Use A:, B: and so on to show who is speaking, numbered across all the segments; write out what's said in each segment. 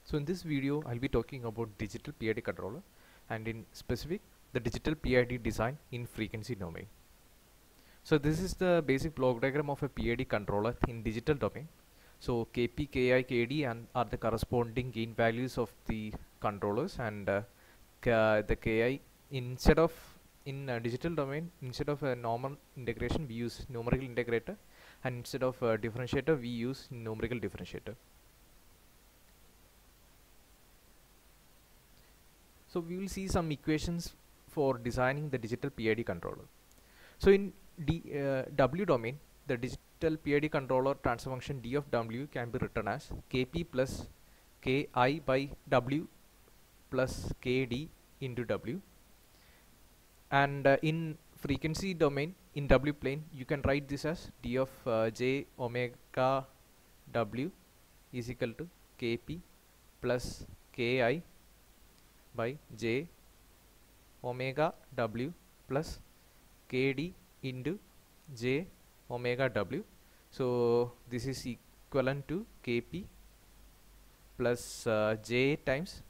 A: So in this video I'll be talking about digital PID controller and in specific the digital PID design in frequency domain. So this is the basic block diagram of a PID controller in digital domain. So KP, KI, KD and are the corresponding gain values of the controllers, and the KI instead of in digital domain, instead of a normal integration we use numerical integrator, and instead of differentiator we use numerical differentiator. So we will see some equations for designing the digital PID controller. So in W domain, the digital PID controller transfer function d of W can be written as Kp plus Ki by W plus Kd into W. And in frequency domain, in W plane, you can write this as d of j omega W is equal to Kp plus Ki by j omega W plus Kd into j omega W. So this is equivalent to Kp plus j times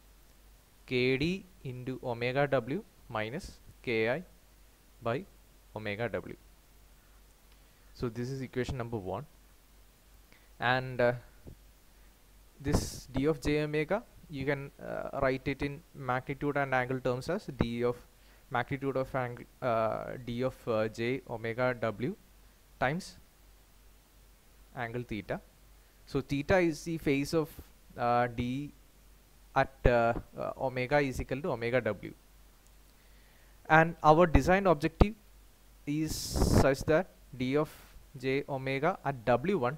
A: Kd into omega W minus Ki by omega W. So this is equation number 1, and this d of j omega you can write it in magnitude and angle terms as d of magnitude of angle d of j omega W times angle theta. So theta is the phase of d at omega is equal to omega W, and our design objective is such that d of j omega at W1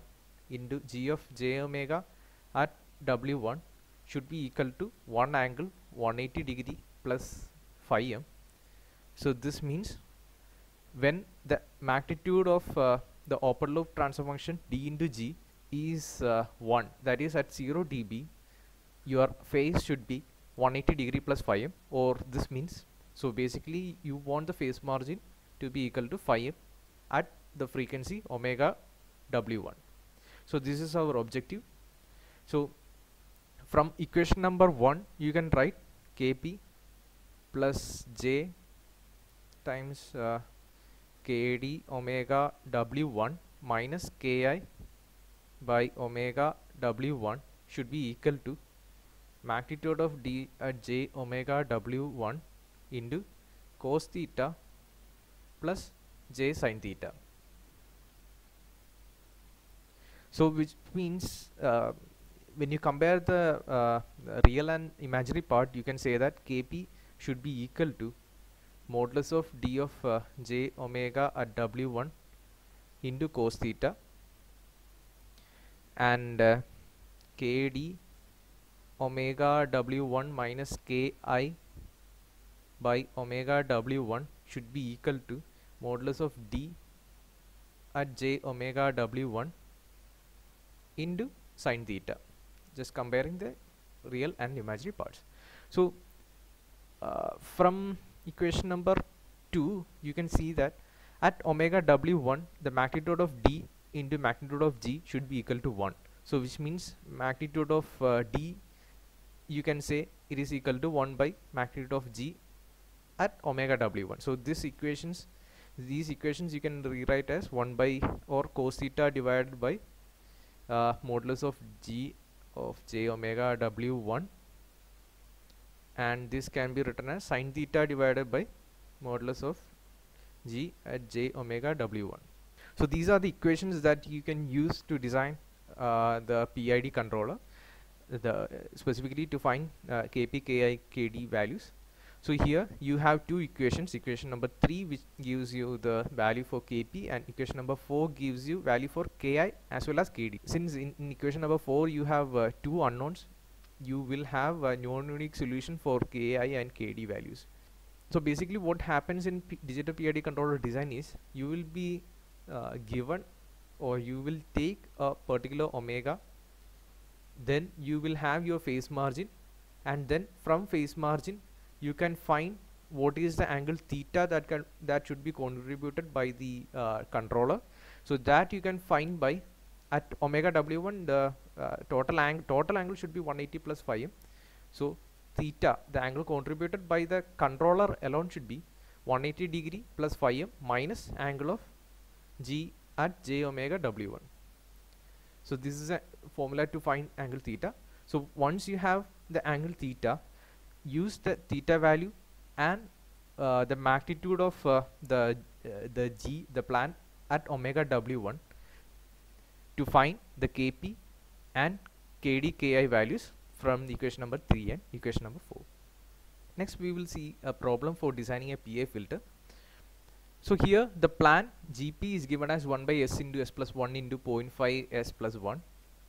A: into g of j omega at W1 should be equal to one angle 180 degree plus phi m. So this means when the magnitude of the open loop transfer function d into g is 1, that is at 0 dB, your phase should be 180 degree plus phi m, or this means, so basically you want the phase margin to be equal to phi m at the frequency omega W1. So this is our objective. So from equation number 1 you can write Kp plus j times Kd omega W1 minus Ki by omega W1 should be equal to magnitude of d at j omega W1 into cos theta plus j sin theta. So which means when you compare the real and imaginary part, you can say that Kp should be equal to modulus of d of j omega at W1 into cos theta, and Kd omega W1 minus Ki by omega W1 should be equal to modulus of d at j omega W1 into sin theta, just comparing the real and imaginary parts. So from equation number 2 you can see that at omega W1 the magnitude of d into magnitude of g should be equal to 1. So which means magnitude of d, you can say it is equal to 1 by magnitude of g at omega W1. So these equations you can rewrite as 1 by or cos theta divided by modulus of g of j omega W1, and this can be written as sin theta divided by modulus of g at j omega W1. So these are the equations that you can use to design the PID controller, specifically to find Kp, Ki, Kd values. So here you have two equations, equation number 3 which gives you the value for Kp, and equation number 4 gives you value for Ki as well as Kd. Since in equation number 4 you have two unknowns, you will have a non-unique solution for Ki and Kd values. So basically what happens in digital PID controller design is you will be given, or you will take a particular omega, then you will have your phase margin, and then from phase margin you can find what is the angle theta that should be contributed by the controller. So that you can find by at omega w1 the total angle should be 180 plus phi m. So theta, the angle contributed by the controller alone, should be 180 degree plus phi m minus angle of g at j omega w1. So this is a formula to find angle theta. So once you have the angle theta, use the theta value and the magnitude of the plan at omega w1 to find the kp and kd ki values from the equation number 3 and equation number 4. Next we will see a problem for designing a PI filter. So here the plan GP is given as 1 by s into s plus 1 into 0.5 s plus 1,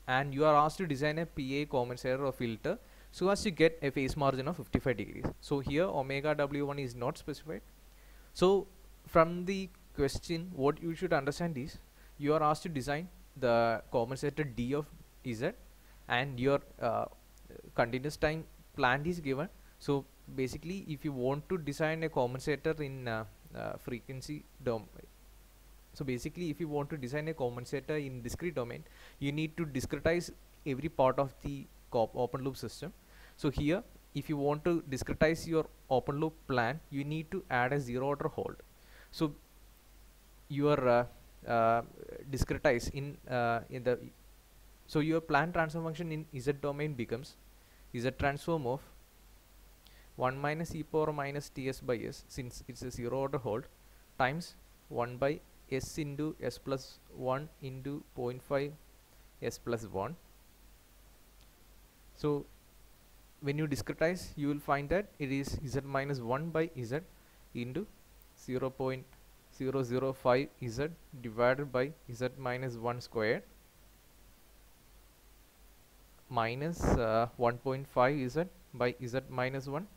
A: and you are asked to design a PA compensator or filter so as to get a phase margin of 55 degrees. So here omega w1 is not specified. So from the question, what you should understand is you are asked to design the compensator D of Z, and your continuous time plan is given. So basically if you want to design a compensator in frequency domain, so basically if you want to design a compensator in discrete domain, you need to discretize every part of the open loop system. So here if you want to discretize your open loop plan, you need to add a zero order hold. So your discretize in the so your plan transfer function in Z domain becomes Z transform of 1 minus e power minus ts by s, since it's a zero order hold, times 1 by s into s plus 1 into 0.5 s plus 1. So when you discretize, you will find that it is z minus 1 by z into 0.005 z divided by z minus 1 squared minus 1.5 z by z minus 1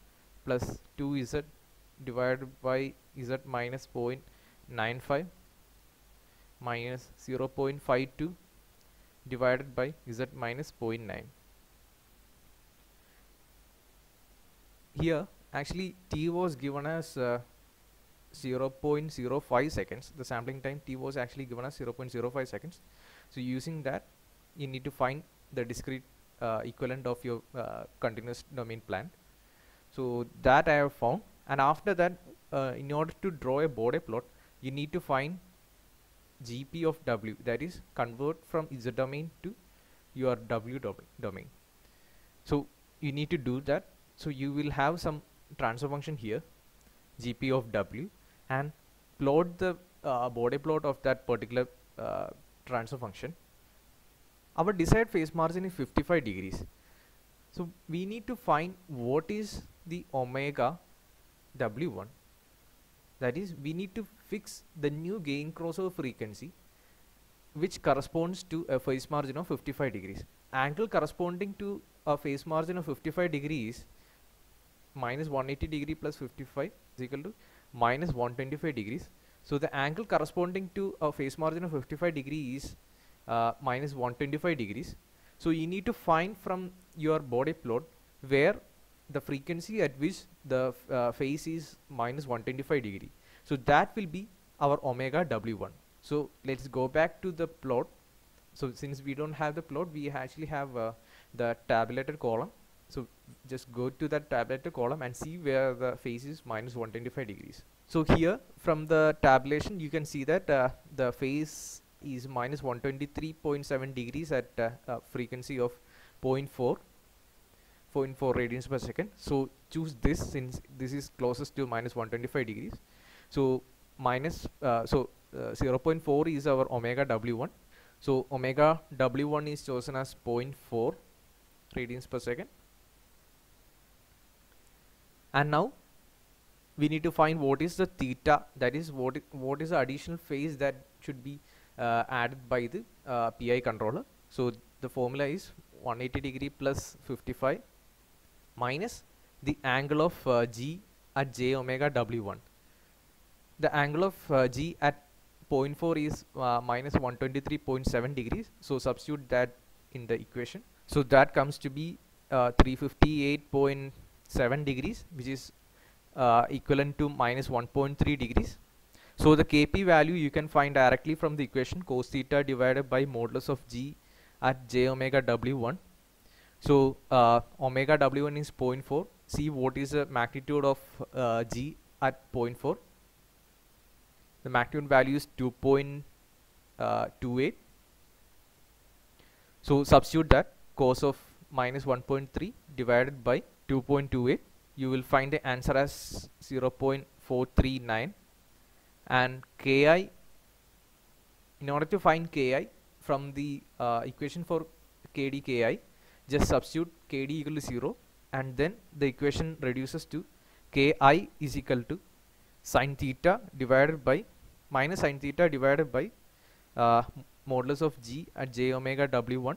A: plus 2z divided by z minus 0.95 minus 0.52 divided by z minus 0.9. Here actually t was given as 0.05 seconds. The sampling time t was actually given as 0.05 seconds. So using that, you need to find the discrete equivalent of your continuous domain plan. So that I have found, and after that in order to draw a Bode plot, you need to find GP of W, that is convert from Z domain to your W domain. So you need to do that. So you will have some transfer function here, GP of W, and plot the Bode plot of that particular transfer function. Our desired phase margin is 55 degrees. So we need to find what is the omega w1. That is, we need to fix the new gain crossover frequency which corresponds to a phase margin of 55 degrees. Angle corresponding to a phase margin of 55 degrees minus 180 degree plus 55 is equal to minus 125 degrees. So the angle corresponding to a phase margin of 55 degrees is minus 125 degrees. So you need to find from your Bode plot where the frequency at which the phase is minus 125 degree. So that will be our omega w1. So let's go back to the plot. So since we don't have the plot, we actually have the tabulated column. So just go to that tabulated column and see where the phase is minus 125 degrees. So here from the tabulation you can see that the phase is minus 123.7 degrees at frequency of 0.4 radians per second. So choose this since this is closest to minus 125 degrees. So minus 0.4 is our omega w1. So omega w1 is chosen as 0.4 radians per second. And now we need to find what is the theta, that is what is the additional phase that should be added by the PI controller. So the formula is 180 degree plus 55 minus the angle of G at j omega w1. The angle of G at 0.4 is minus 123.7 degrees. So substitute that in the equation. So that comes to be 358.7 degrees, which is equivalent to minus 1.3 degrees. So the Kp value you can find directly from the equation cos theta divided by modulus of G at j omega w1. So omega w1 is 0.4. See what is the magnitude of G at 0.4. The magnitude value is 2.28. So substitute that cos of minus 1.3 divided by 2.28. You will find the answer as 0.439. And Ki, in order to find Ki from the equation for Kd Ki, just substitute Kd equal to 0, and then the equation reduces to Ki is equal to sin theta divided by minus sin theta divided by modulus of G at j omega w1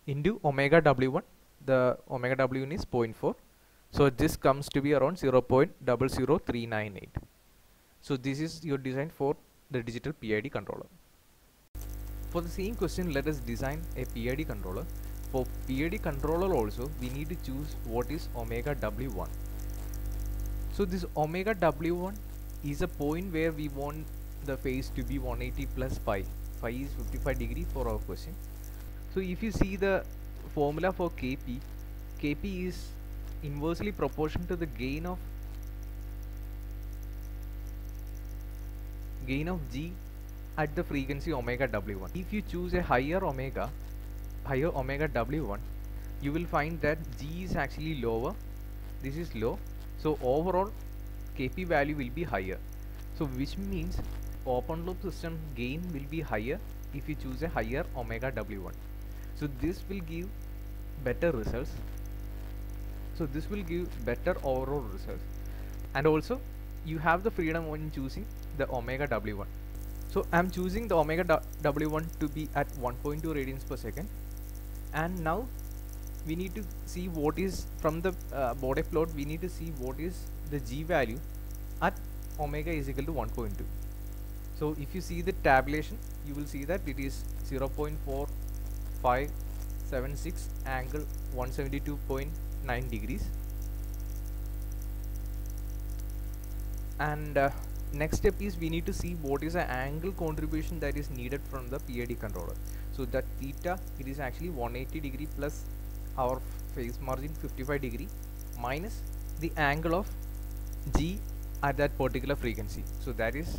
A: into omega w1. The omega w1 is 0.4. So this comes to be around 0.00398. So this is your design for the digital PID controller. For the same question, let us design a PID controller. For PID controller also, we need to choose what is omega w1. So this omega w1 is a point where we want the phase to be 180 plus pi. Phi is 55 degree for our question. So if you see the formula for Kp, Kp is inversely proportional to the gain of G at the frequency omega w1. If you choose a higher omega w1, you will find that G is actually lower. This is low. So overall Kp value will be higher. So which means open loop system gain will be higher if you choose a higher omega w1. So this will give better results. So this will give better overall results. And also you have the freedom when choosing the omega w1. So I am choosing the omega w1 to be at 1.2 radians per second. And now we need to see what is from the body plot. We need to see what is the G value at omega is equal to 1.2. So if you see the tabulation, you will see that it is 0.4576 angle 172.9 degrees. And next step is we need to see what is the angle contribution that is needed from the PID controller. So that theta, it is actually 180 degree plus our phase margin 55 degree minus the angle of G at that particular frequency. So that is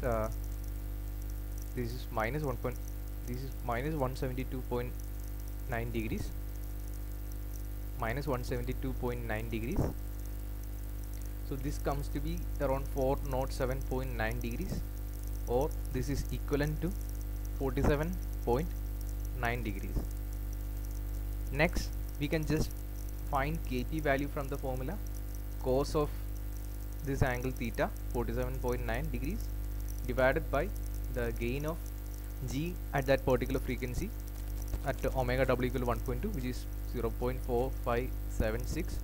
A: this is minus 172.9 degrees, minus 172.9 degrees. So this comes to be around 407.9 degrees, or this is equivalent to 47.9 degrees. Next we can just find Kp value from the formula. Cos of this angle theta 47.9 degrees divided by the gain of G at that particular frequency at omega w equal to 1.2, which is 0.4576.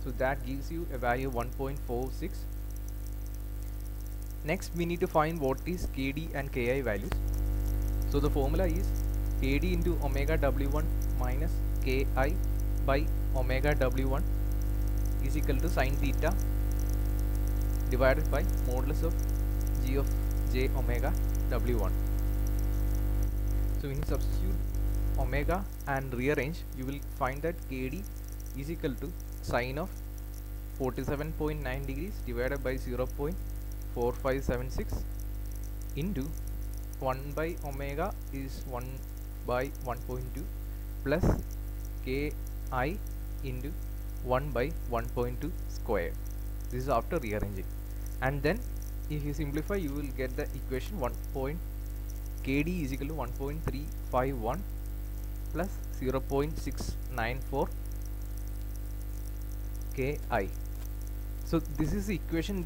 A: So that gives you a value of 1.46. Next we need to find what is Kd and Ki values. So the formula is Kd into omega w1 minus Ki by omega w1 is equal to sin theta divided by modulus of G of j omega w1. So when you substitute omega and rearrange, you will find that Kd is equal to sine of 47.9 degrees divided by 0.4576 into 1 by omega is 1 by 1.2 plus Ki into 1 by 1.2 square. This is after rearranging. And then if you simplify, you will get the equation Kd is equal to 1.351 plus 0.694 Ki. So this is the equation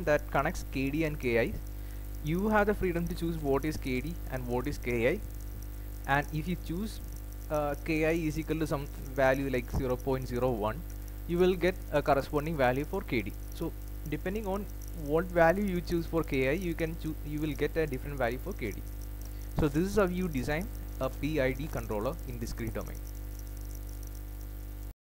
A: that connects Kd and Ki. You have the freedom to choose what is Kd and what is Ki, and if you choose Ki is equal to some value like 0.01, you will get a corresponding value for Kd. So depending on what value you choose for Ki, you will get a different value for Kd. So this is how you design a PID controller in discrete domain.